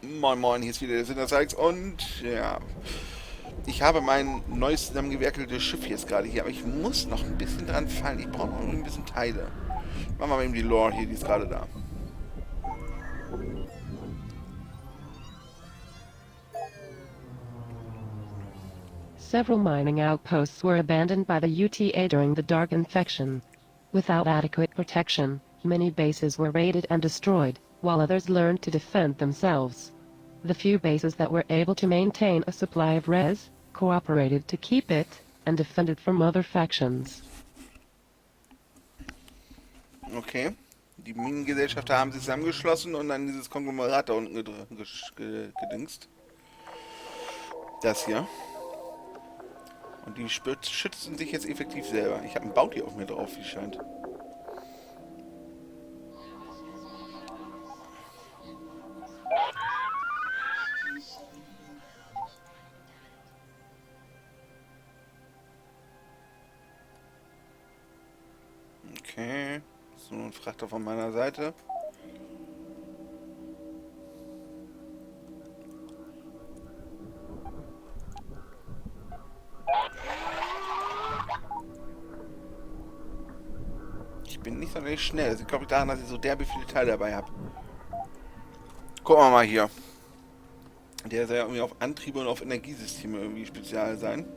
Moin Moin, hier ist wieder der Sinnerseix und ja, ich habe mein neues zusammengewerkeltes Schiff jetzt gerade hier, aber ich muss noch ein bisschen dran fallen. Ich brauche noch ein bisschen Teile. Machen wir mal eben die Lore hier, die ist gerade da. Several mining outposts were abandoned by the UTA during the Dark Infection. Without adequate protection, many bases were raided and destroyed, while others learned to defend themselves. The few bases that were able to maintain a supply of res cooperated to keep it and defended from other factions. Okay. Die Minengesellschafter haben sich zusammengeschlossen und dann dieses Konglomerat da unten gedingst. Das hier. Und die schützen sich jetzt effektiv selber. Ich habe einen Bounty auf mir drauf, wie es scheint. Okay. So, ein Frachter von meiner Seite. Ich bin nicht sonderlich schnell. Das liegt, glaube ich, daran, dass ich so derbe viele Teile dabei habe. Gucken wir mal hier. Der soll ja irgendwie auf Antriebe und auf Energiesysteme irgendwie spezial sein.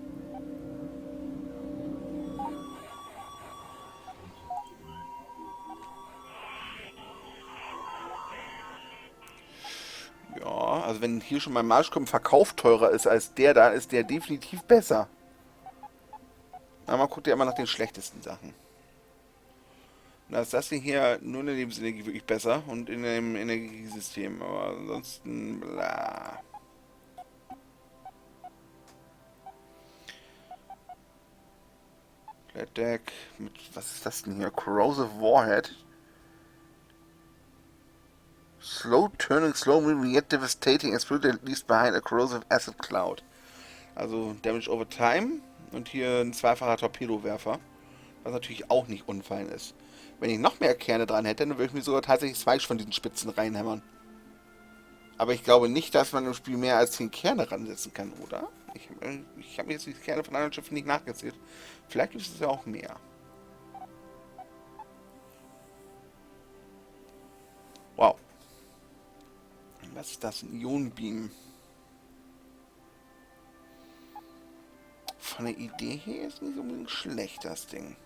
Ja, also wenn hier schon mein Marschkommen-Verkauf teurer ist als der da, ist der definitiv besser. Aber man guckt ja immer nach den schlechtesten Sachen. Und da ist das hier nur in der Lebensenergie wirklich besser und in dem Energiesystem. Aber ansonsten, bla. Flat Deck mit, was ist das denn hier? Corrosive Warhead. Slow turning, slow moving, yet devastating, exploded at least behind a corrosive acid cloud. Also Damage over time und hier ein zweifacher Torpedowerfer, was natürlich auch nicht unfein ist. Wenn ich noch mehr Kerne dran hätte, dann würde ich mir sogar tatsächlich zwei von diesen Spitzen reinhämmern. Aber ich glaube nicht, dass man im Spiel mehr als 10 Kerne ransetzen kann, oder? Ich habe mir jetzt die Kerne von anderen Schiffen nicht nachgezählt. Vielleicht ist es ja auch mehr. Wow. Was ist das? Ein Ionenbeam. Von der Idee her ist nicht unbedingt schlecht, das Ding.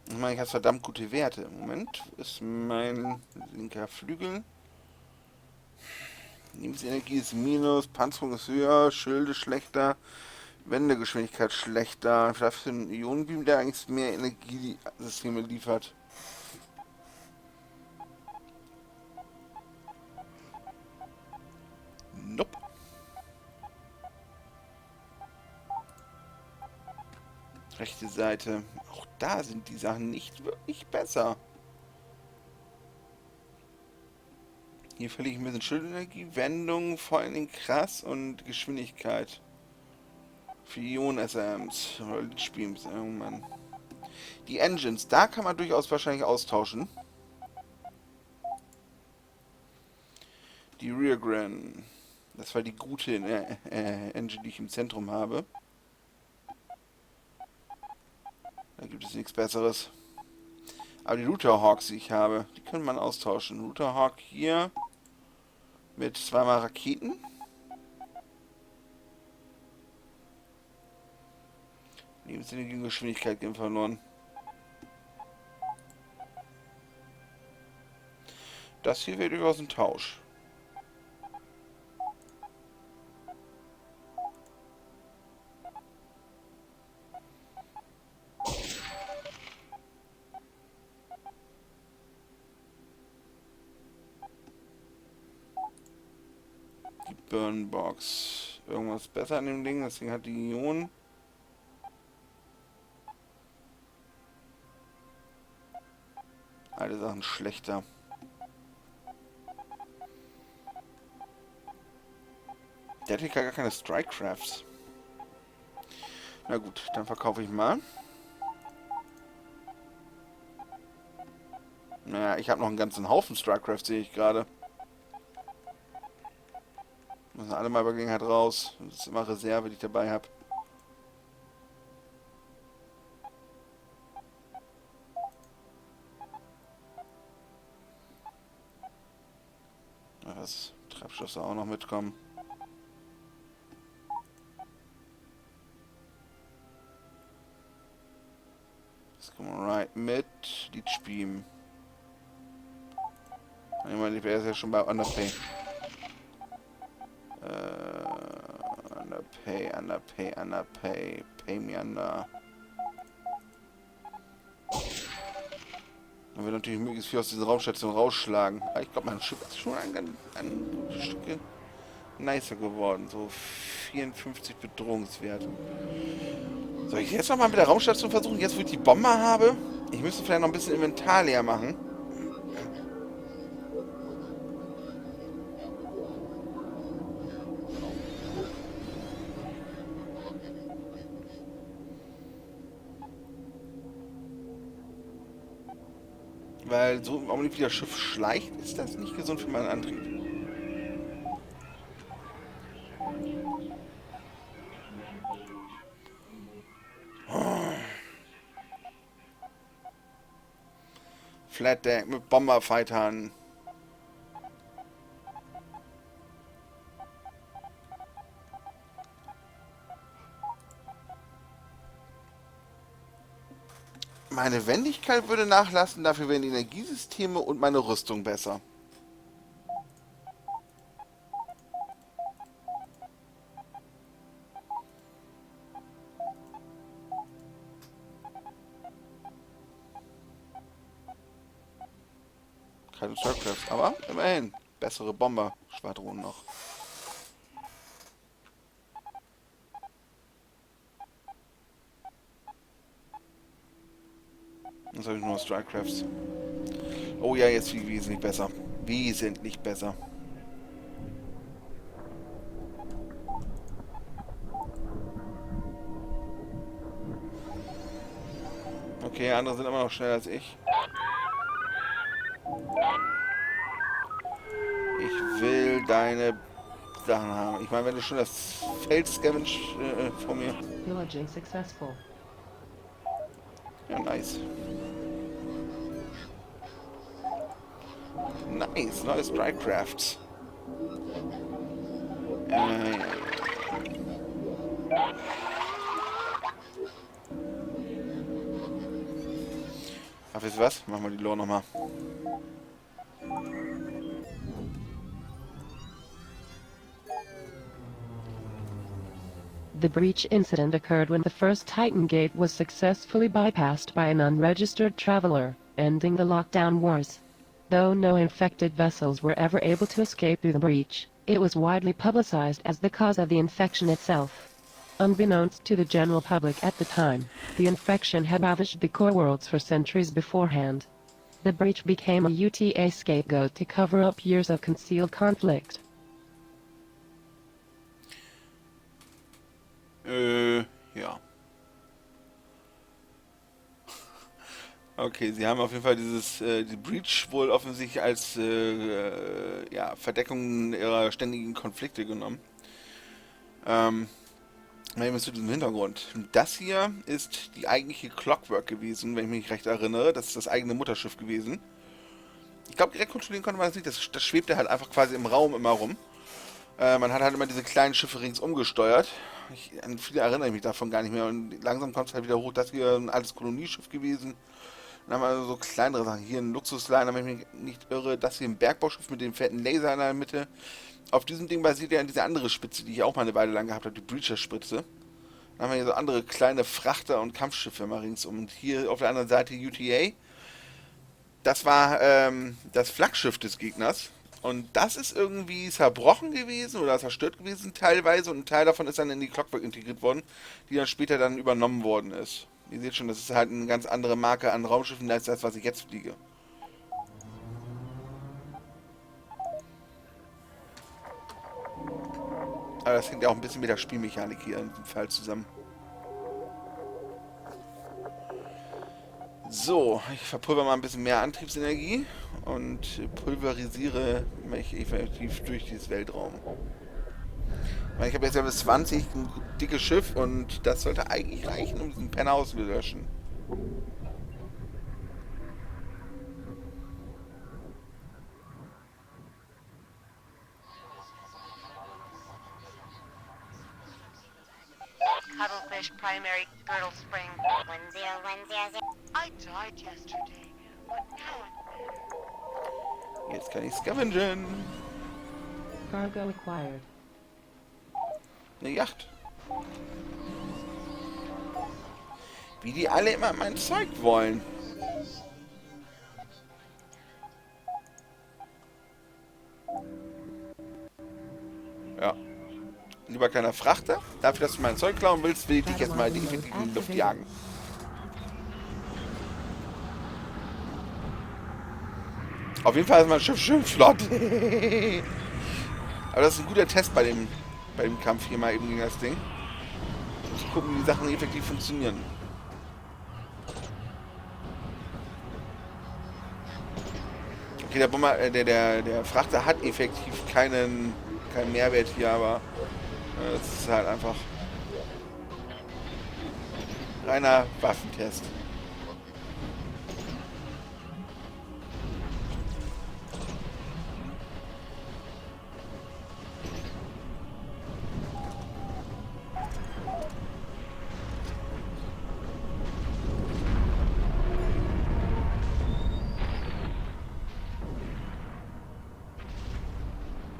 Ich meine, ich habe verdammt gute Werte. Im Moment ist mein linker Flügel. Lebensenergie ist minus, Panzerung ist höher, Schilde schlechter, Wendegeschwindigkeit schlechter. Dafür ein Ionenbeam, der eigentlich mehr Energiesysteme liefert. Nope. Rechte Seite. Auch da sind die Sachen nicht wirklich besser. Hier verliere ich ein bisschen Schildenergie, Wendung, vor allen Dingen krass und Geschwindigkeit. Für Ionen-SRMs oder Lichtspiels. Oh Mann. Die Engines, da kann man durchaus wahrscheinlich austauschen. Die Regierung. Das war die gute Engine, die ich im Zentrum habe. Da gibt es nichts Besseres. Aber die Router Hawks, die ich habe, die kann man austauschen. Router Hawk hier mit zweimal Raketen. Lebensenergie und Geschwindigkeit gehen verloren. Das hier wäre durchaus ein Tausch. Die Burnbox. Irgendwas besser an dem Ding. Das Ding hat die Ionen. Alle Sachen schlechter. Der hat hier gar keine Strikecrafts. Na gut, dann verkaufe ich mal. Naja, ich habe noch einen ganzen Haufen StarCraft, sehe ich gerade. Müssen alle mal bei Gelegenheit raus. Das ist immer Reserve, die ich dabei habe. Ja, das Treibstoff soll auch noch mitkommen. Das kommen wir right mit. Leech Beam. Ich meine, ich wäre ja schon bei Underpay. Underpay. Pay me under. Dann wird natürlich möglichst viel aus dieser Raumstation rausschlagen. Aber ich glaube, mein Schiff ist schon ein Stück nicer geworden. So 54 Bedrohungswert. Soll ich jetzt nochmal mit der Raumstation versuchen? Jetzt, wo ich die Bomber habe? Ich müsste vielleicht noch ein bisschen Inventar leer machen. Weil so, warum nicht wie das Schiff schleicht, ist das nicht gesund für meinen Antrieb. Flat Deck mit Bomberfightern. Meine Wendigkeit würde nachlassen, dafür wären die Energiesysteme und meine Rüstung besser. Keine StarCraft, aber immerhin bessere Bomber-Schwadronen noch. Jetzt habe ich nur noch StarCrafts. Oh ja, jetzt viel wesentlich besser. Wesentlich besser. Okay, andere sind immer noch schneller als ich. Ich will deine Sachen haben. Ich meine, wenn du schon das Feld scavenged von mir. Pillaging successful. Ja, nice. Nice, neue StrikeCrafts. Ach, wisst ihr was? Machen wir die Lore nochmal. The breach incident occurred when the first Titan gate was successfully bypassed by an unregistered traveler, ending the lockdown wars. Though no infected vessels were ever able to escape through the breach, it was widely publicized as the cause of the infection itself. Unbeknownst to the general public at the time, the infection had ravaged the core worlds for centuries beforehand. The breach became a UTA scapegoat to cover up years of concealed conflict. Ja. Okay, sie haben auf jeden Fall die Breach wohl offensichtlich als ja, Verdeckung ihrer ständigen Konflikte genommen. Mal zu diesem Hintergrund. Das hier ist die eigentliche Clockwork gewesen, wenn ich mich recht erinnere. Das ist das eigene Mutterschiff gewesen. Ich glaube, direkt kontrollieren konnte man das nicht. Das schwebte halt einfach quasi im Raum immer rum. Man hat halt immer diese kleinen Schiffe ringsum gesteuert. An viele erinnere ich mich davon gar nicht mehr. Und langsam kommt es halt wieder hoch. Das hier ein altes Kolonieschiff gewesen. Dann haben wir also so kleinere Sachen. Hier ein Luxusliner, wenn ich mich nicht irre. Das hier ein Bergbauschiff mit dem fetten Laser in der Mitte. Auf diesem Ding basiert ja diese andere Spitze, die ich auch mal eine Weile lang gehabt habe. Die Breacher-Spitze. Dann haben wir hier so andere kleine Frachter- und Kampfschiffe mal ringsum. Und hier auf der anderen Seite UTA. Das war das Flaggschiff des Gegners. Und das ist irgendwie zerbrochen gewesen oder zerstört gewesen teilweise. Und ein Teil davon ist dann in die Clockwork integriert worden, die dann später dann übernommen worden ist. Ihr seht schon, das ist halt eine ganz andere Marke an Raumschiffen als das, was ich jetzt fliege. Aber das hängt ja auch ein bisschen mit der Spielmechanik hier in diesem Fall zusammen. So, ich verpulver mal ein bisschen mehr Antriebsenergie und pulverisiere mich effektiv durch dieses Weltraum. Weil ich habe jetzt ja bis 20 ein dickes Schiff und das sollte eigentlich reichen, um diesen Penner auszulöschen. Cuttlefish primary girdle spring. 10100. I died yesterday, but now Jetzt kann ich scavengen. Cargo acquired. Eine Yacht. Wie die alle immer mein Zeug wollen. Ja. Lieber kleiner Frachter. Dafür, dass du mein Zeug klauen willst, will ich dich jetzt mal definitiv in die Luft jagen. Auf jeden Fall ist mein Schiff schön flott. Aber das ist ein guter Test bei dem Kampf hier mal eben gegen das Ding. Um zu gucken, wie die Sachen effektiv funktionieren. Okay, der Bomber, der Frachter hat effektiv keinen Mehrwert hier, aber es ist halt einfach reiner Waffentest.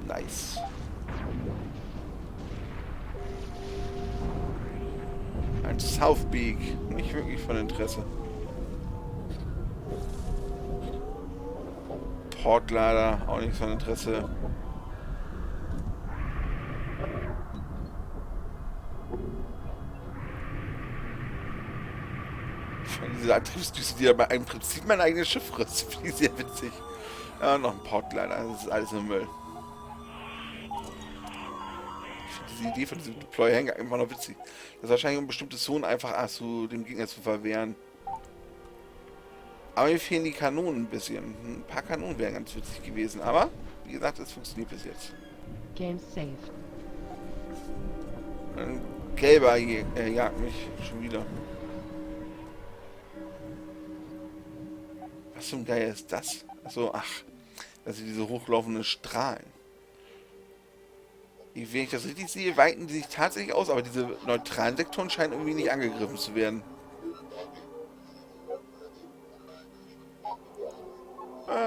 Nice. Ein South Beak. Nicht wirklich von Interesse. Portlader. Auch nicht von Interesse. Von dieser Antriebsdüse, die aber im Prinzip mein eigenes Schiff frisst. Finde ich sehr witzig. Ja, noch ein Portlader. Das ist alles im Müll. Diese Idee von diesem Deploy-Hangar einfach noch witzig. Das ist wahrscheinlich, um bestimmte Zonen einfach zu dem Gegner zu verwehren. Aber mir fehlen die Kanonen ein bisschen. Ein paar Kanonen wären ganz witzig gewesen. Aber, wie gesagt, es funktioniert bis jetzt. Game saved. Ein gelber jagt mich schon wieder. Was zum Geier ist das? Achso, ach. Das sind diese hochlaufenden Strahlen. Wenn ich das richtig sehe, weiten die sich tatsächlich aus, aber diese neutralen Sektoren scheinen irgendwie nicht angegriffen zu werden.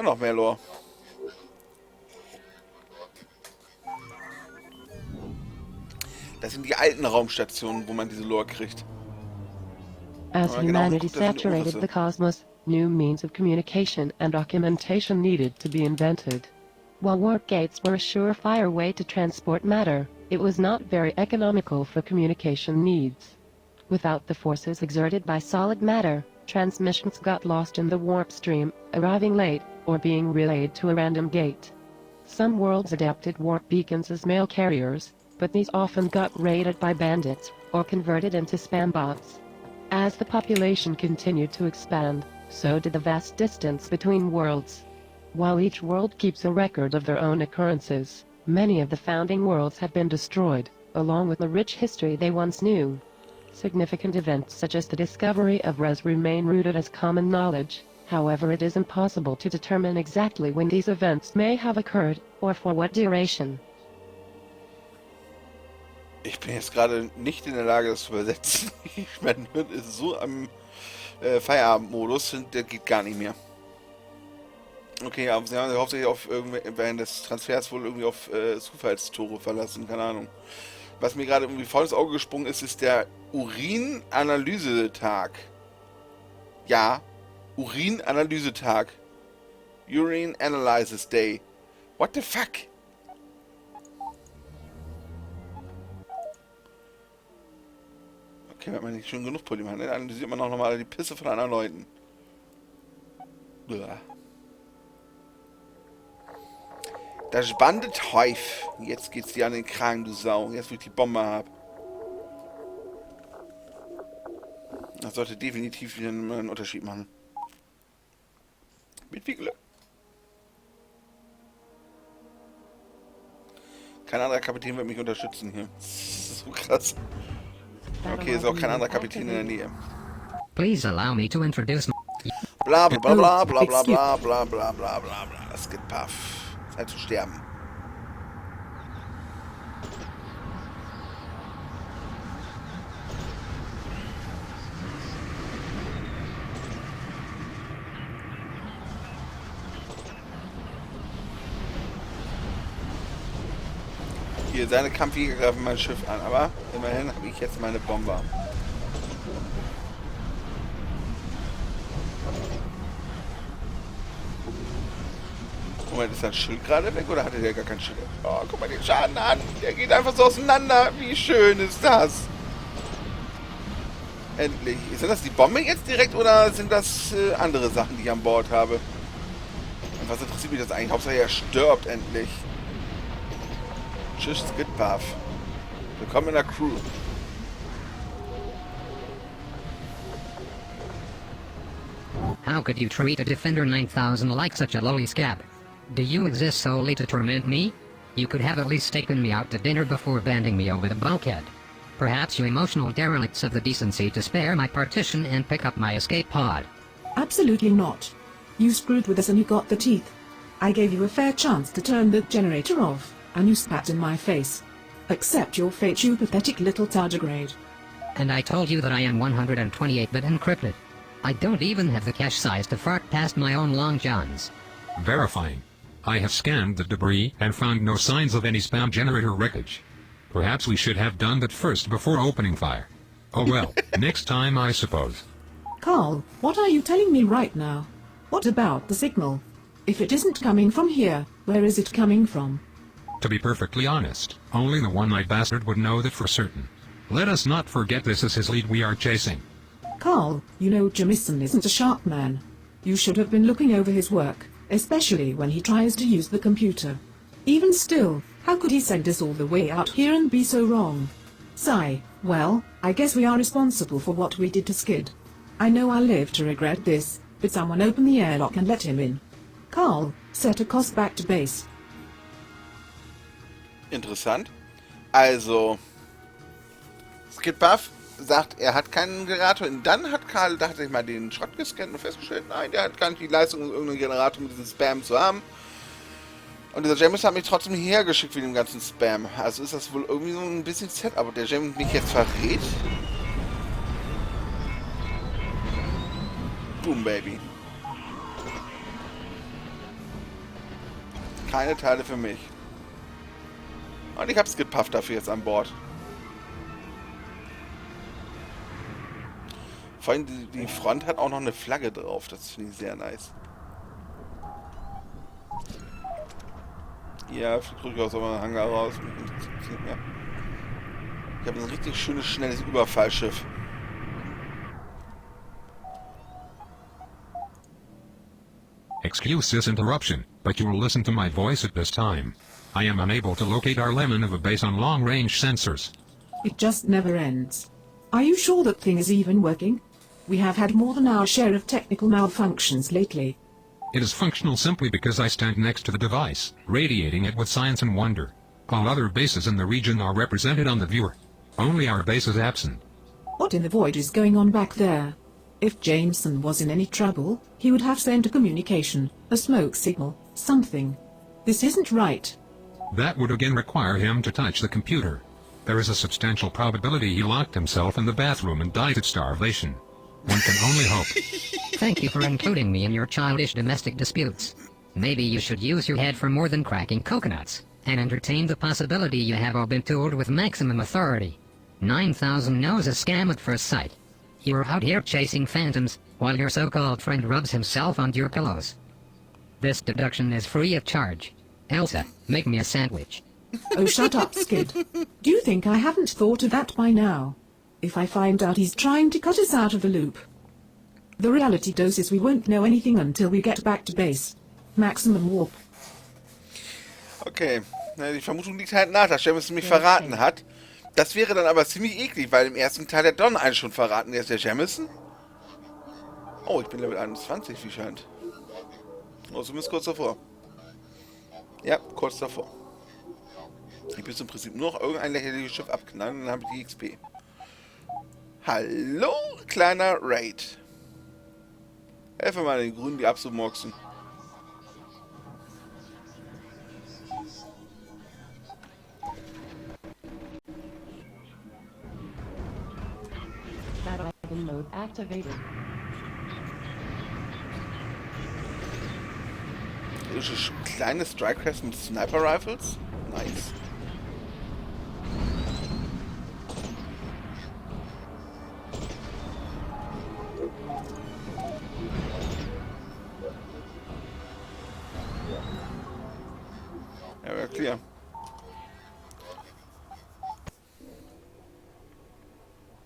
Noch mehr Lore. Das sind die alten Raumstationen, wo man diese Lore kriegt. As Aber genau, humanity guck, das sind saturated Umrisse. the cosmos, new means of communication and documentation needed to be invented. While warp gates were a surefire way to transport matter, it was not very economical for communication needs. Without the forces exerted by solid matter, transmissions got lost in the warp stream, arriving late, or being relayed to a random gate. Some worlds adapted warp beacons as mail carriers, but these often got raided by bandits, or converted into spam bots. As the population continued to expand, so did the vast distance between worlds. While each world keeps a record of their own occurrences, many of the founding worlds have been destroyed, along with the rich history they once knew. Significant events such as the discovery of res remain rooted as common knowledge, however it is impossible to determine exactly when these events may have occurred, or for what duration. Ich bin jetzt gerade nicht in der Lage, das zu übersetzen. Mein Hirn ist so am Feierabendmodus, der geht gar nicht mehr. Okay, aber sie haben sich hauptsächlich auf während des Transfers wohl irgendwie auf Zufallstore verlassen, keine Ahnung. Was mir gerade irgendwie voll ins Auge gesprungen ist, ist der URIN-Analysetag. Ja, URIN-Analysetag. URIN Analysis Day. What the fuck? Okay, wenn man nicht schon genug Probleme hat, ne? Analysiert man auch nochmal die Pisse von anderen Leuten. Uah. Das Bandeteuf. Jetzt geht's dir an den Kragen, du Sau. Jetzt, wo ich die Bombe hab. Das sollte definitiv wieder einen Unterschied machen. Mit viel Glück. Kein anderer Kapitän wird mich unterstützen hier. Das ist so krass. Okay, ist auch kein anderer Kapitän in der Nähe. Please allow me to introduce Bla bla bla bla bla bla bla bla bla bla bla bla. Das geht paff. Zeit zu sterben. Hier, seine Kampfjäger greifen mein Schiff an, aber immerhin habe ich jetzt meine Bomber. Moment, ist sein Schild gerade weg oder hatte der gar kein Schild? Oh, guck mal den Schaden an. Der geht einfach so auseinander. Wie schön ist das? Endlich. Sind das die Bombe jetzt direkt oder sind das andere Sachen, die ich an Bord habe? Und was interessiert mich das eigentlich? Hauptsache er stirbt endlich. Tschüss, Skidpath. Willkommen in der Crew. How could you treat a Defender 9000 like such a lowly scab? Do you exist solely to torment me? You could have at least taken me out to dinner before banding me over the bulkhead. Perhaps you emotional derelicts have the decency to spare my partition and pick up my escape pod. Absolutely not. You screwed with us and you got the teeth. I gave you a fair chance to turn the generator off, and you spat in my face. Accept your fate, you pathetic little tardigrade. And I told you that I am 128-bit encrypted. I don't even have the cache size to fart past my own long johns. Verifying. I have scanned the debris and found no signs of any spam generator wreckage. Perhaps we should have done that first before opening fire. Oh well, next time I suppose. Carl, what are you telling me right now? What about the signal? If it isn't coming from here, where is it coming from? To be perfectly honest, only the one-eyed bastard would know that for certain. Let us not forget this is his lead we are chasing. Carl, you know Jamison isn't a sharp man. You should have been looking over his work, especially when he tries to use the computer. Even still, how could he send us all the way out here and be so wrong? Sigh, well, I guess we are responsible for what we did to Skid. I know I'll live to regret this, but someone open the airlock and let him in. Carl, set a course back to base. Interessant. Also, Skidpath sagt, er hat keinen Generator. Und dann hat Karl, dachte ich mal, den Schrott gescannt und festgestellt, nein, der hat gar nicht die Leistung, um irgendeinen Generator mit diesem Spam zu haben. Und dieser James hat mich trotzdem hierher geschickt wie dem ganzen Spam. Also ist das wohl irgendwie so ein bisschen Setup. Der James mich jetzt verrät. Boom, Baby. Keine Teile für mich. Und ich habe Skidpath dafür jetzt an Bord. Vor allem die Front hat auch noch eine Flagge drauf. Das finde ich sehr nice. Ja, fliegt ruhig aus dem Hangar raus. Ich habe ein richtig schönes, schnelles Überfallschiff. Excuse this interruption, but you will listen to my voice at this time. I am unable to locate our lemon of a base on long-range sensors. It just never ends. Are you sure that thing is even working? We have had more than our share of technical malfunctions lately. It is functional simply because I stand next to the device, radiating it with science and wonder. All other bases in the region are represented on the viewer. Only our base is absent. What in the void is going on back there? If Jameson was in any trouble, he would have sent a communication, a smoke signal, something. This isn't right. That would again require him to touch the computer. There is a substantial probability he locked himself in the bathroom and died of starvation. One can only hope. Thank you for including me in your childish domestic disputes. Maybe you should use your head for more than cracking coconuts, and entertain the possibility you have all been told with maximum authority. 9,000 knows a scam at first sight. You're out here chasing phantoms, while your so-called friend rubs himself onto your pillows. This deduction is free of charge. Elsa, make me a sandwich. Oh, shut up, Skid. Do you think I haven't thought of that by now? If I find out he's trying to cut us out of the loop. The reality dose is we won't know anything until we get back to base. Maximum warp. Okay, die Vermutung liegt halt nach, dass Jameson mich verraten hat. Das wäre dann aber ziemlich eklig, weil im ersten Teil hat Don einen schon verraten. Der ist der Jameson. Oh, ich bin Level 21, wie scheint. Oh, zumindest kurz davor. Ja, kurz davor. Ich muss im Prinzip nur noch irgendein lächerliches Schiff abknallen und dann habe ich die XP. Hallo, kleiner Raid. Helfe mal den Grünen, die abzumurksen. Battle mode activated. Kleine Strikecrafts mit Sniper Rifles? Nice. Ja, wäre clear.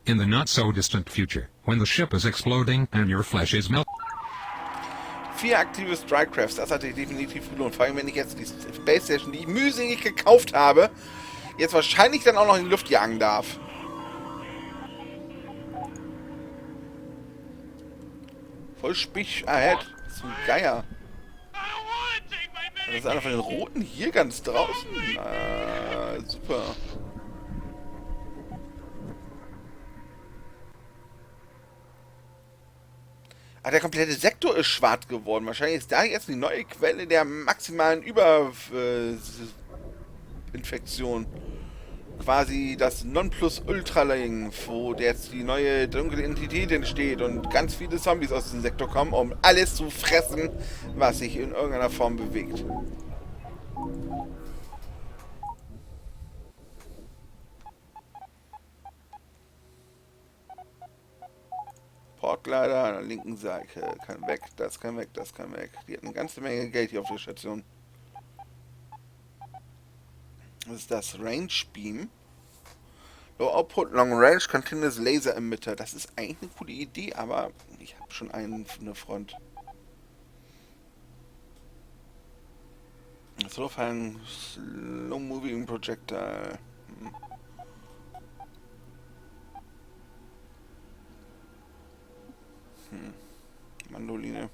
In the not-so-distant future, when the ship is exploding and your flesh is melting. 4 aktive Strikecrafts, das hat sich definitiv gelohnt. Vor allem, wenn ich jetzt die Space Station, die ich mühselig gekauft habe, jetzt wahrscheinlich dann auch noch in die Luft jagen darf. Voll Spich ahead. Das ist ein Geier. Das ist einer von den Roten hier ganz draußen. Super. Ah, der komplette Sektor ist schwarz geworden. Wahrscheinlich ist da jetzt die neue Quelle der maximalen Überinfektion. Quasi das Nonplusultra-Ding, wo jetzt die neue dunkle Entität entsteht und ganz viele Zombies aus diesem Sektor kommen, um alles zu fressen, was sich in irgendeiner Form bewegt. Portkleider an der linken Seite. Kann weg, das kann weg, das kann weg. Die hat eine ganze Menge Geld hier auf der Station. Was ist das? Range Beam. Low Output, Long Range, Continuous Laser Emitter. Das ist eigentlich eine coole Idee, aber ich habe schon einen für eine Front. So fallen Slow Moving Projectile. Mandoline.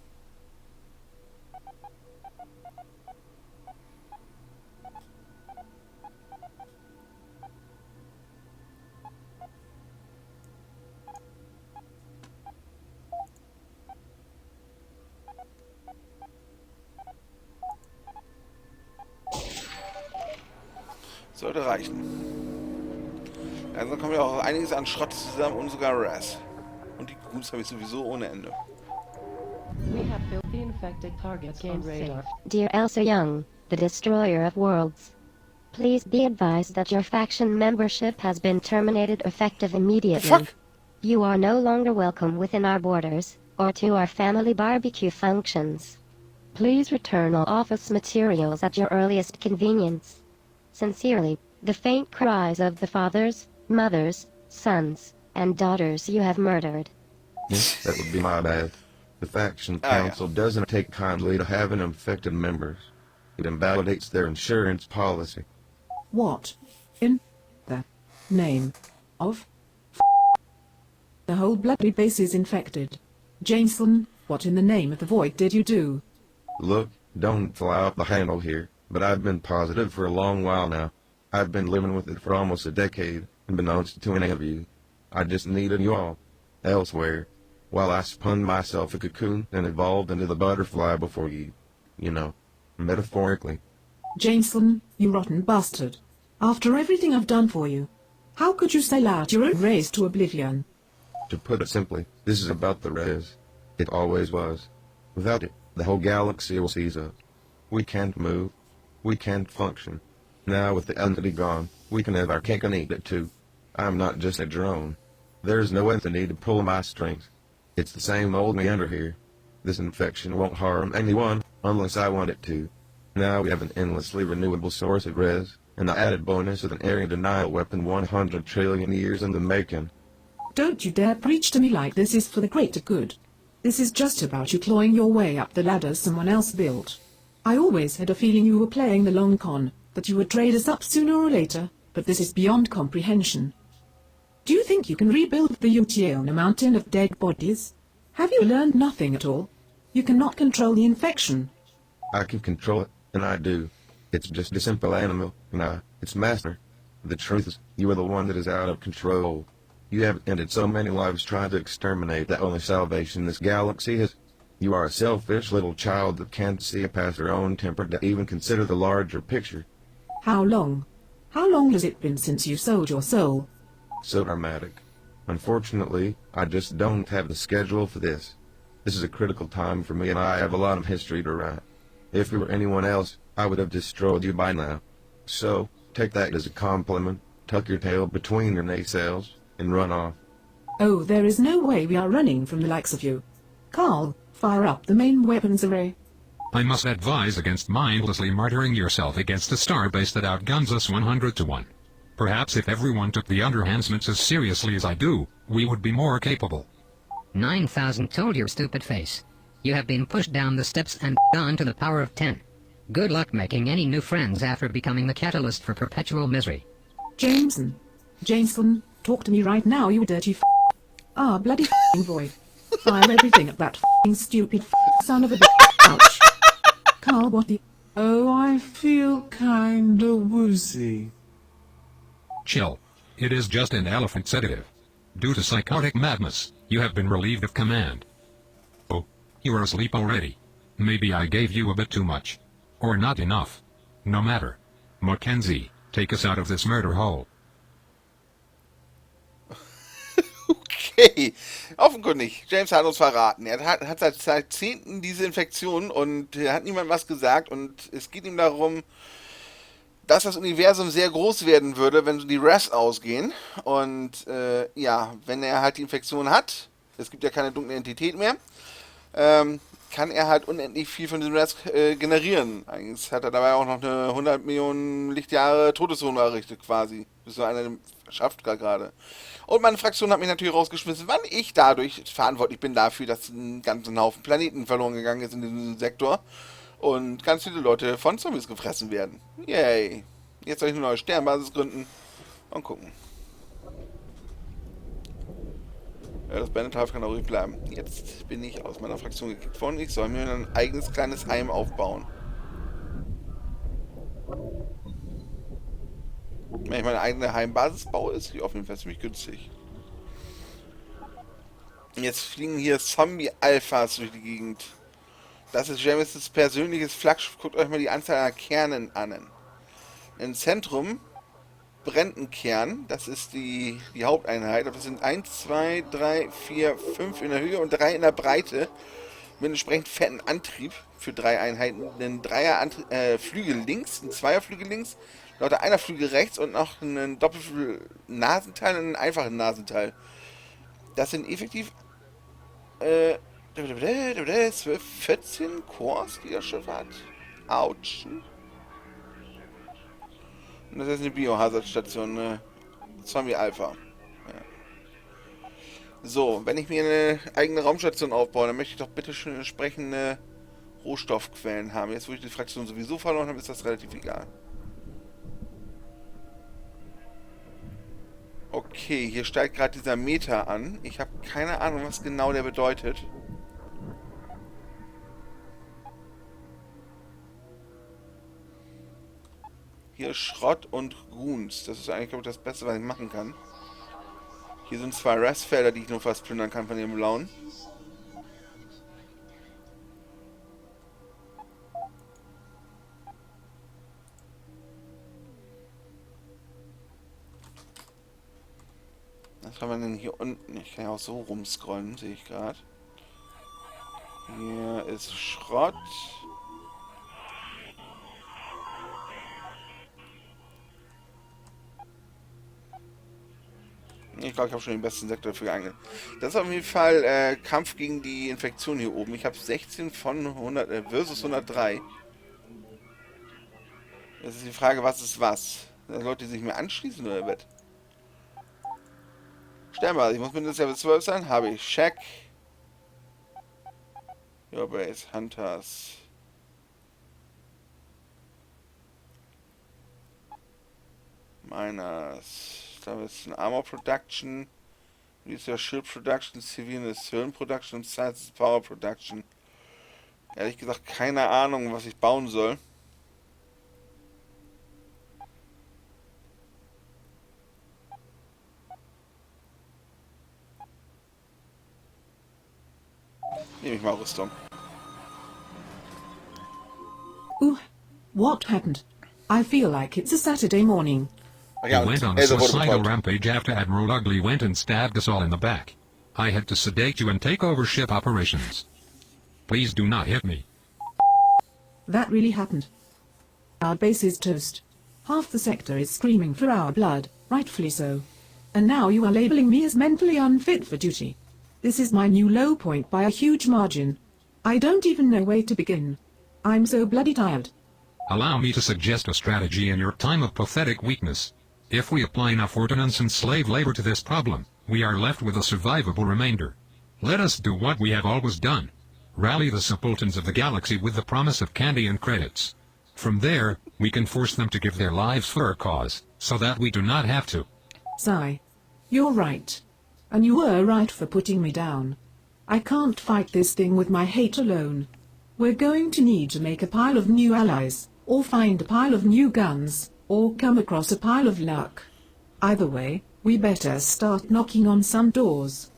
Sollte reichen. Also kommen ja auch einiges an Schrott zusammen und sogar Ras. Und die Goons habe ich sowieso ohne Ende. We have built the infected targets on radar. Dear Elsa Young, the destroyer of worlds. Please be advised that your faction membership has been terminated effective immediately. Fuck? You are no longer welcome within our borders, or to our family barbecue functions. Please return all office materials at your earliest convenience. Sincerely, the faint cries of the fathers, mothers, sons, and daughters you have murdered. Yes, that would be my bad. The faction council doesn't take kindly to having infected members. It invalidates their insurance policy. What? In the name of the whole bloody base is infected. Jameson, what in the name of the void did you do? Look, don't fly off the handle here, but I've been positive for a long while now. I've been living with it for almost a decade, unbeknownst to any of you. I just needed you all elsewhere, while I spun myself a cocoon and evolved into the butterfly before you know, metaphorically. Jameson, you rotten bastard. After everything I've done for you, how could you sell out your own race to oblivion? To put it simply, this is about the res. It always was. Without it, the whole galaxy will seize up. We can't move. We can't function. Now with the entity gone, we can have our cake and eat it too. I'm not just a drone. There's no entity to pull my strings. It's the same old meander here. This infection won't harm anyone, unless I want it to. Now we have an endlessly renewable source of res, and the added bonus of an area denial weapon 100 trillion years in the making. Don't you dare preach to me like this is for the greater good. This is just about you clawing your way up the ladder someone else built. I always had a feeling you were playing the long con, that you would trade us up sooner or later, but this is beyond comprehension. Do you think you can rebuild the UTA on a mountain of dead bodies? Have you learned nothing at all? You cannot control the infection. I can control it, and I do. It's just a simple animal, and its master. The truth is, you are the one that is out of control. You have ended so many lives trying to exterminate the only salvation this galaxy has. You are a selfish little child that can't see past her own temper to even consider the larger picture. How long? How long has it been since you sold your soul? So dramatic. Unfortunately, I just don't have the schedule for this. This is a critical time for me, and I have a lot of history to write. If it were anyone else, I would have destroyed you by now. So, take that as a compliment, tuck your tail between your nacelles, and run off. Oh, there is no way we are running from the likes of you. Carl, fire up the main weapons array. I must advise against mindlessly martyring yourself against a starbase that outguns us 100 to 1. Perhaps if everyone took the underhandsments as seriously as I do, we would be more capable. 9,000 told your stupid face. You have been pushed down the steps and on to the power of 10. Good luck making any new friends after becoming the catalyst for perpetual misery. Jameson, talk to me right now, you dirty bloody void. Fire everything at that stupid son of a ouch. Carl, what the... Oh, I feel kinda woozy. Chill. It is just an elephant sedative. Due to psychotic madness, you have been relieved of command. Oh, you are asleep already. Maybe I gave you a bit too much. Or not enough. No matter. Mackenzie, take us out of this murder hole. Okay, offenkundig. James hat uns verraten. Er hat seit Jahrzehnten diese Infektion und hat niemand was gesagt. Und es geht ihm darum, dass das Universum sehr groß werden würde, wenn die Res ausgehen. Und ja, wenn er halt die Infektion hat, es gibt ja keine dunkle Entität mehr, kann er halt unendlich viel von diesem Res generieren. Eigentlich hat er dabei auch noch eine 100 Millionen Lichtjahre Todeszone errichtet quasi. Das ist so einer, der schafft gerade. Und meine Fraktion hat mich natürlich rausgeschmissen, weil ich dadurch verantwortlich bin dafür, dass ein ganzen Haufen Planeten verloren gegangen ist in diesem Sektor. Und ganz viele Leute von Zombies gefressen werden. Yay. Jetzt soll ich eine neue Sternbasis gründen. Und gucken. Ja, das Bandit kann auch ruhig bleiben. Jetzt bin ich aus meiner Fraktion gekickt worden. Ich soll mir ein eigenes kleines Heim aufbauen. Wenn ich meine eigene Heimbasis baue, ist die auf jeden Fall ziemlich günstig. Jetzt fliegen hier Zombie-Alphas durch die Gegend. Das ist Jamesons persönliches Flaggschiff. Guckt euch mal die Anzahl an Kernen an. Im Zentrum brennt ein Kern. Das ist die Haupteinheit. Das sind 1, 2, 3, 4, 5 in der Höhe und 3 in der Breite. Mit entsprechend fetten Antrieb für 3 Einheiten. Ein Flügel links, ein Zweierflügel links, lauter einer Flügel rechts und noch einen Doppelnasenteil und einen einfachen Nasenteil. Das sind effektiv 12, 14 Cores, die das Schiff hat. Autsch. Und das ist eine Biohazard-Station, eine Zombie-Alpha. Ja. So, wenn ich mir eine eigene Raumstation aufbaue, dann möchte ich doch bitte schön entsprechende Rohstoffquellen haben. Jetzt, wo ich die Fraktion sowieso verloren habe, ist das relativ egal. Okay, hier steigt gerade dieser Meter an. Ich habe keine Ahnung, was genau der bedeutet. Hier Schrott und Goons. Das ist eigentlich, glaube ich, das Beste, was ich machen kann. Hier sind 2 Restfelder, die ich nur fast plündern kann von dem Blauen. Was haben wir denn hier unten? Ich kann ja auch so rumscrollen, sehe ich gerade. Hier ist Schrott. Ich glaube, ich habe schon den besten Sektor dafür geeignet. Das ist auf jeden Fall Kampf gegen die Infektion hier oben. Ich habe 16 von 100 versus 103. Jetzt ist die Frage, was ist was? Sind das Leute, die sich mir anschließen oder was? Sternbasis, ich muss mindestens Level 12 sein. Habe ich. Check. Your Base, Hunters. Miners. Da ist ein Armor Production. Wie ist ja Shield Production, Civilian Film Production und Science Power Production. Ehrlich gesagt, keine Ahnung, was ich bauen soll. Nehme ich mal Rüstung. Ooh, what happened? I feel like it's a Saturday morning. Ach He ja, went und on a Else wurde suicidal betäubt. rampage after Admiral Ugly went and stabbed us all in the back. I had to sedate you and take over ship operations. Please do not hit me. That really happened. Our base is toast. Half the sector is screaming for our blood, rightfully so. And now you are labeling me as mentally unfit for duty. This is my new low point by a huge margin. I don't even know where to begin. I'm so bloody tired. Allow me to suggest a strategy in your time of pathetic weakness. If we apply enough ordnance and slave labor to this problem, we are left with a survivable remainder. Let us do what we have always done. Rally the simpletons of the galaxy with the promise of candy and credits. From there, we can force them to give their lives for our cause, so that we do not have to. Sigh. You're right. And you were right for putting me down. I can't fight this thing with my hate alone. We're going to need to make a pile of new allies, or find a pile of new guns, or come across a pile of luck. Either way, we better start knocking on some doors.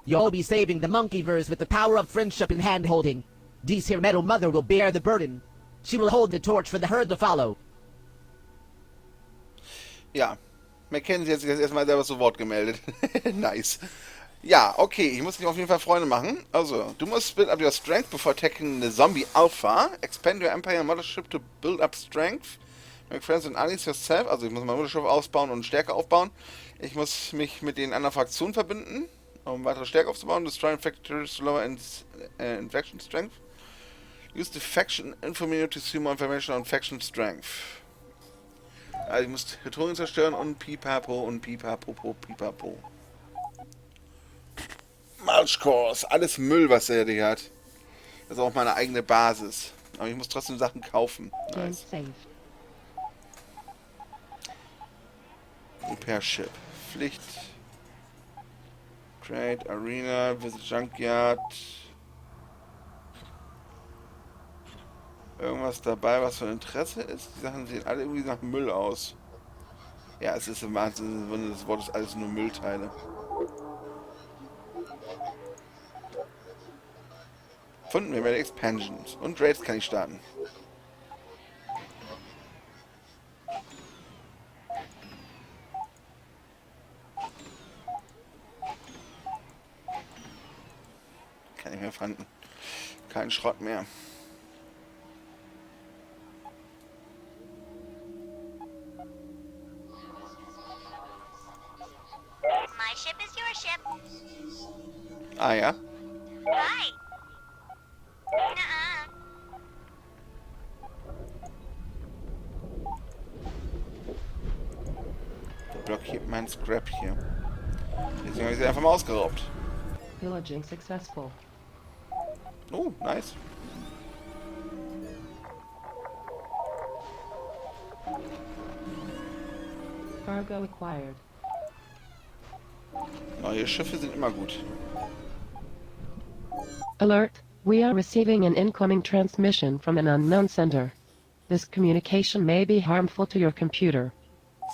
You'll be saving the monkeyverse with the power of friendship and hand-holding. Dee's here metal mother will bear the burden. She will hold the torch for the herd to follow. Ja, Mackenzie hat sich jetzt erstmal selber zu Wort gemeldet. Nice. Ja, okay, ich muss mich auf jeden Fall Freunde machen. Also, du musst build up your strength before attacking the zombie alpha. Expand your empire and mothership to build up strength. Make friends and allies yourself. Also, ich muss mein Mutterschiff ausbauen und Stärke aufbauen. Ich muss mich mit den anderen Fraktionen verbinden, um weitere Stärke aufzubauen. Destroy infected to lower infection strength. Use the faction information to see more information on faction strength. Also, ich muss Territorien zerstören und pipapo und pipapopo, pipapo. Marschkurs, alles Müll, was er hier hat. Das ist auch meine eigene Basis. Aber ich muss trotzdem Sachen kaufen. Game Nice. saved. Repair Ship. Pflicht. Trade, Arena, Visit Junkyard. Irgendwas dabei, was von Interesse ist? Die Sachen sehen alle irgendwie nach Müll aus. Ja, es ist im Wahnsinn, Wunder des Wortes alles nur Müllteile. Gefunden, wir werden Expansions. Und Raids kann ich starten. Kann ich mehr fanden. Kein Schrott mehr. My ship is your ship. Ah ja. Right. Nuh-uh. Der blockiert meinen Scrap hier. Deswegen habe ich sie einfach mal ausgeraubt. Pillaging successful. Oh, nice. Cargo acquired. Neue Schiffe sind immer gut. Alert! We are receiving an incoming transmission from an unknown sender. This communication may be harmful to your computer.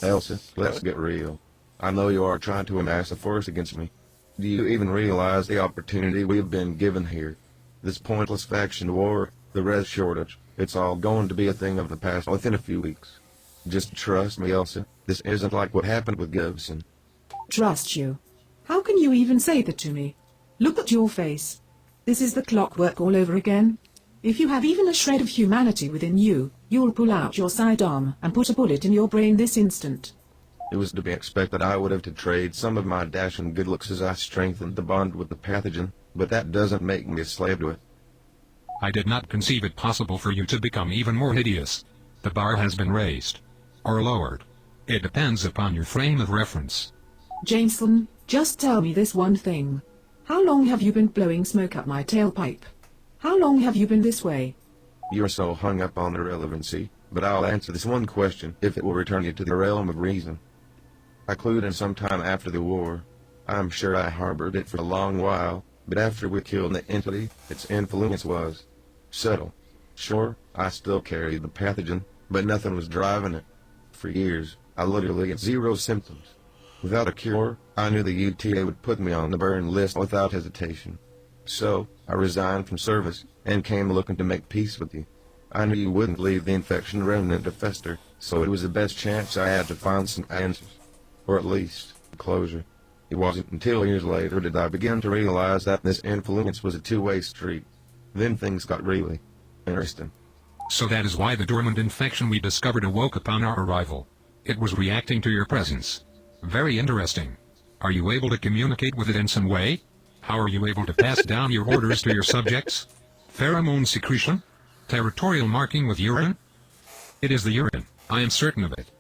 Elsa, let's get real. I know you are trying to amass a force against me. Do you even realize the opportunity we've been given here? This pointless faction war, the res shortage, it's all going to be a thing of the past within a few weeks. Just trust me, Elsa. This isn't like what happened with Gibson. Trust you? How can you even say that to me? Look at your face. This is the clockwork all over again. If you have even a shred of humanity within you, you'll pull out your sidearm and put a bullet in your brain this instant. It was to be expected I would have to trade some of my dashing good looks as I strengthened the bond with the pathogen, but that doesn't make me a slave to it. I did not conceive it possible for you to become even more hideous. The bar has been raised. Or lowered. It depends upon your frame of reference. Jameson, just tell me this one thing. How long have you been blowing smoke up my tailpipe? How long have you been this way? You're so hung up on irrelevancy, but I'll answer this one question if it will return you to the realm of reason. I clued in sometime after the war. I'm sure I harbored it for a long while, but after we killed the entity, its influence was Settle. Sure, I still carried the pathogen, but nothing was driving it. For years, I literally had zero symptoms. Without a cure, I knew the UTA would put me on the burn list without hesitation. So, I resigned from service, and came looking to make peace with you. I knew you wouldn't leave the infection remnant to fester, so it was the best chance I had to find some answers. Or at least, closure. It wasn't until years later that I began to realize that this influence was a two-way street. Then things got really interesting. So that is why the dormant infection we discovered awoke upon our arrival. It was reacting to your presence. Very interesting. Are you able to communicate with it in some way? How are you able to pass down your orders to your subjects? Pheromone secretion? Territorial marking with urine? It is the urine. I am certain of it.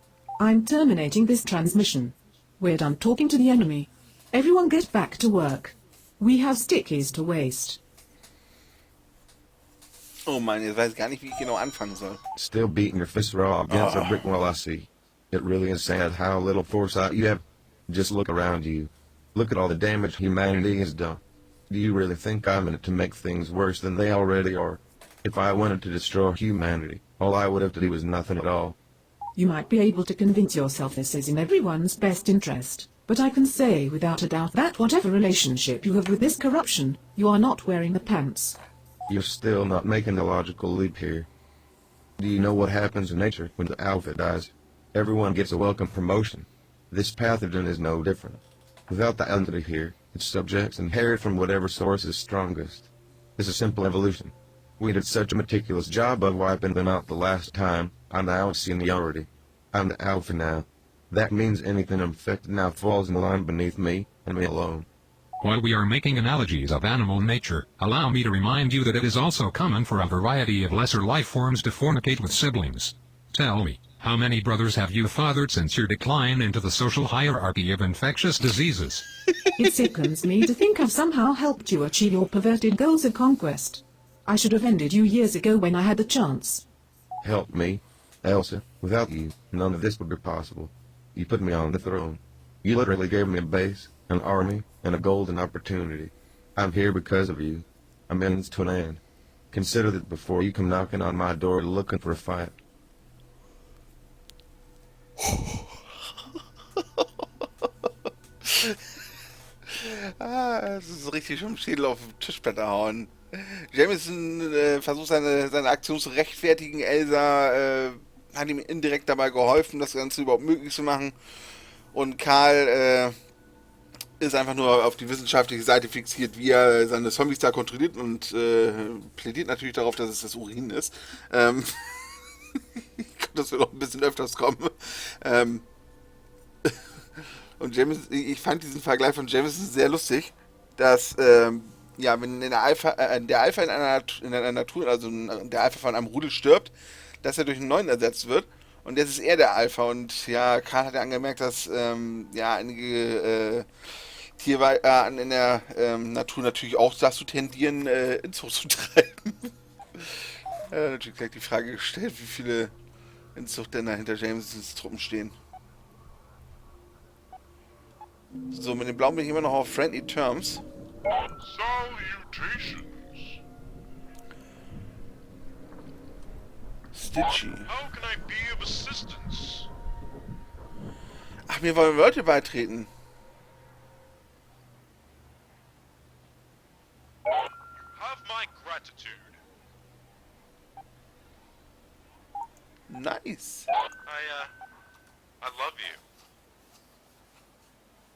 I'm terminating this transmission. We're done talking to the enemy. Everyone get back to work. We have stickies to waste. Oh Mann, jetzt weiß ich gar nicht, wie ich genau anfangen soll. Still beating your fist raw against a brick wall, I see. It really is sad how little foresight you have. Just look around you. Look at all the damage humanity has done. Do you really think I'm in it to make things worse than they already are? If I wanted to destroy humanity, all I would have to do was nothing at all. You might be able to convince yourself this is in everyone's best interest, but I can say without a doubt that whatever relationship you have with this corruption, you are not wearing the pants. You're still not making the logical leap here. Do you know what happens in nature when the alpha dies? Everyone gets a welcome promotion. This pathogen is no different. Without the entity here, its subjects inherit from whatever source is strongest. It's a simple evolution. We did such a meticulous job of wiping them out the last time, I'm now a seniority. I'm the alpha now. That means anything infected now falls in line beneath me, and me alone. While we are making analogies of animal nature, allow me to remind you that it is also common for a variety of lesser life forms to fornicate with siblings. Tell me, how many brothers have you fathered since your decline into the social hierarchy of infectious diseases? It sickens me to think I've somehow helped you achieve your perverted goals of conquest. I should have ended you years ago when I had the chance. Help me, Elsa. Without you, none of this would be possible. You put me on the throne. You literally gave me a base, an army, and a golden opportunity. I'm here because of you. A means to an end. Consider that before you come knocking on my door looking for a fight. Das ist richtig vom Schädel auf den Tischbretter hauen. Jameson versucht seine Aktion zu rechtfertigen. Elsa hat ihm indirekt dabei geholfen, das Ganze überhaupt möglich zu machen. Und Karl ist einfach nur auf die wissenschaftliche Seite fixiert, wie er seine Zombies da kontrolliert und plädiert natürlich darauf, dass es das Urin ist. Das wird auch ein bisschen öfters kommen. Und Jameson, ich fand diesen Vergleich von Jameson sehr lustig, dass ja, wenn der Alpha in einer Natur, also der Alpha von einem Rudel stirbt, dass er durch einen neuen ersetzt wird. Und jetzt ist er der Alpha. Und ja, Karl hat ja angemerkt, dass ja einige Tierarten in der Natur natürlich auch dazu tendieren, Inzucht zu treiben. Natürlich gleich die Frage gestellt, wie viele Inzucht denn da hinter Jamesons Truppen stehen. So, mit dem Blauen bin ich immer noch auf Friendly Terms. Salutations. Stitchy. How can I be of assistance? Ach, mir wollen Leute beitreten. Have my gratitude. Nice. I love you.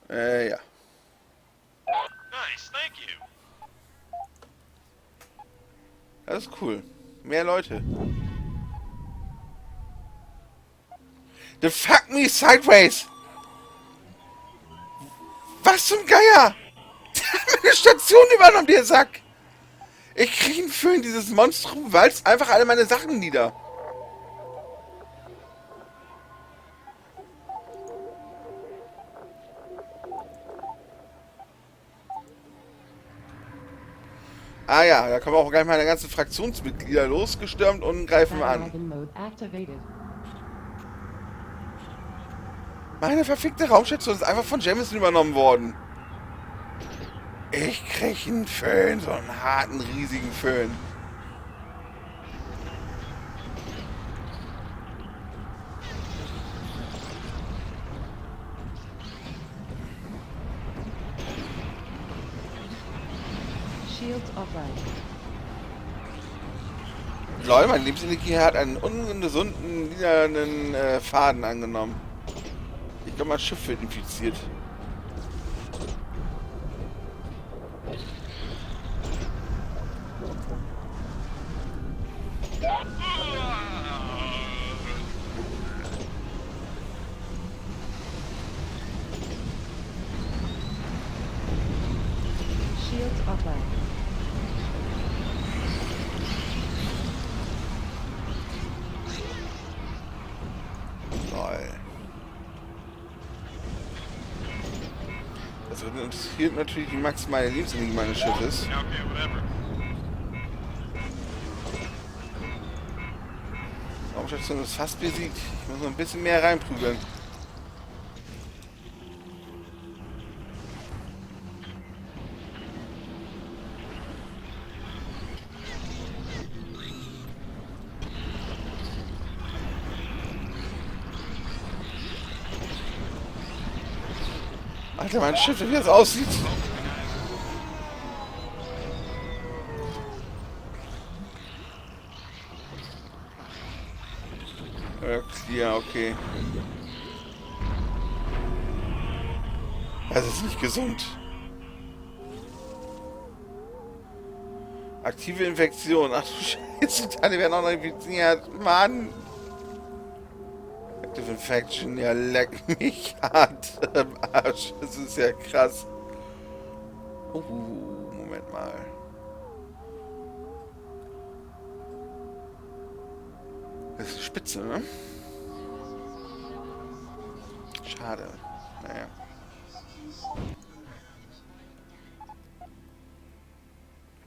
Ja. Nice, thank you. Das ist cool. Mehr Leute. The fuck me sideways! Was zum Geier? Der hat meine Station übernommen, der Sack! Ich krieg einen Föhn, dieses Monstrum walzt einfach alle meine Sachen nieder. Ah ja, da kommen auch gleich meine ganzen Fraktionsmitglieder losgestürmt und greifen an. Meine verfickte Raumstation ist einfach von Jameson übernommen worden. Ich krieg einen Föhn, so einen harten, riesigen Föhn. Lol, mein Lebensenergie hat einen ungesunden, lilanen Faden angenommen. Ich glaube, mein Schiff wird infiziert. Shields offline. Lol. Das interessiert natürlich die maximale Lebensenergie meines Schiffes. Okay, whatever. Raumstation ist fast besiegt. Ich muss noch ein bisschen mehr reinprügeln. Alter, mein Schiff, wie das aussieht. Ja, okay. Das ist nicht gesund. Aktive Infektion. Ach du Scheiße, die werden auch noch infiziert. Mann. Active Infection, ja, leck mich hart am Arsch. Das ist ja krass. Moment mal. Das ist die Spitze, ne? Schade. Naja.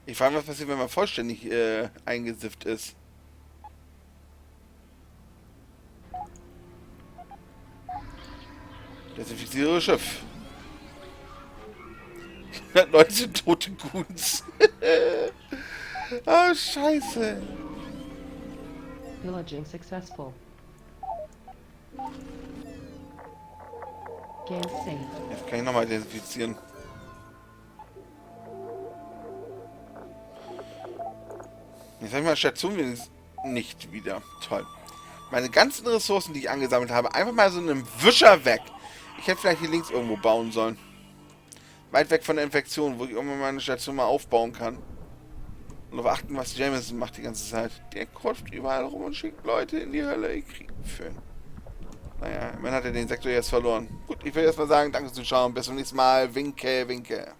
Ich frage mich, was passiert, wenn man vollständig eingesifft ist. Desinfiziere Schiff. 119 tote Goons. Oh, scheiße. Pillaging successful. Game saved. Jetzt kann ich nochmal desinfizieren. Jetzt habe ich meine Station wenigstens nicht wieder. Toll. Meine ganzen Ressourcen, die ich angesammelt habe, einfach mal so einem Wischer weg. Ich hätte vielleicht hier links irgendwo bauen sollen. Weit weg von der Infektion, wo ich irgendwann meine Station mal aufbauen kann. Und darauf achten, was Jameson macht die ganze Zeit. Der kurft überall rum und schickt Leute in die Hölle. Ich krieg einen Föhn. Naja, immerhin hat er den Sektor jetzt verloren. Gut, ich will erstmal sagen, danke fürs Zuschauen. Bis zum nächsten Mal. Winke, winke.